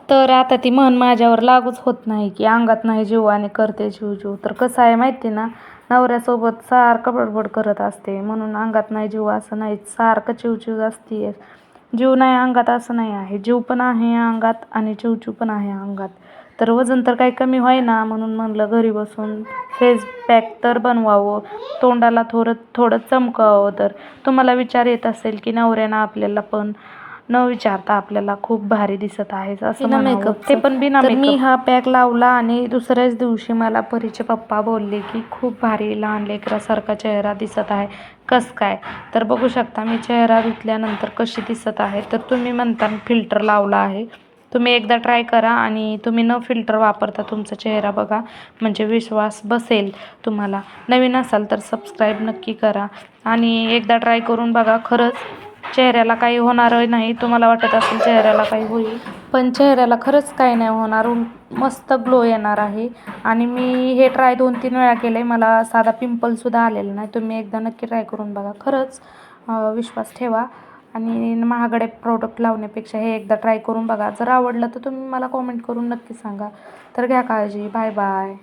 तर आता ती म्हण माझ्यावर लागूच होत नाही की अंगात नाही जीव आणि करते जीव जीव. तर कसं आहे माहिती ना, नवऱ्यासोबत सारखं बडबड करत असते म्हणून अंगात नाही जीव असं नाही, सारखं चिवचिव असते. जीव नाही अंगात असं नाही आहे, जीव पण आहे अंगात आणि चिवचिव पण आहे अंगात. तर वजन तर काही कमी होईना म्हणून म्हणलं घरी बसून फेस पॅक तर बनवावं, तोंडाला थोडं थोडं चमकावं. तर तुम्हाला विचार येत असेल की नवऱ्यानं आपल्याला पण न विचारता आपल्याला खूप भारी दिसत आहे असं बिना म्हणावं, मेकअपचं. ते पण बिना तर मेकअप. मी हा पॅक लावला आणि दुसऱ्याच दिवशी मला परीचे पप्पा बोलले की खूप भारी लहान लेकरासारखा चेहरा दिसत आहे. कसं काय? तर बघू शकता मी चेहरा धुतल्यानंतर कशी दिसत आहे. तर तुम्ही म्हणता फिल्टर लावला आहे, तुम्ही एकदा ट्राय करा आणि तुम्ही न फिल्टर वापरता तुमचा चेहरा बघा, म्हणजे विश्वास बसेल तुम्हाला. नवीन असाल तर सबस्क्राईब नक्की करा आणि एकदा ट्राय करून बघा. खरंच चेहऱ्याला काही होणार नाही. तुम्हाला वाटत असेल चेहऱ्याला काही होईल, पण चेहऱ्याला खरंच काही नाही होणार, मस्त ग्लो येणार आहे. आणि मी हे ट्राय 2-3 वेळा केलं आहे, मला साधा पिंपलसुद्धा आलेला नाही. तुम्ही एकदा नक्की ट्राय करून बघा. खरंच विश्वास ठेवा आणि महागडे प्रोडक्ट लावण्यापेक्षा हे एकदा ट्राय करून बघा. जर आवडलं तर तुम्ही मला कॉमेंट करून नक्की सांगा. तर घ्या काळजी. Bye bye.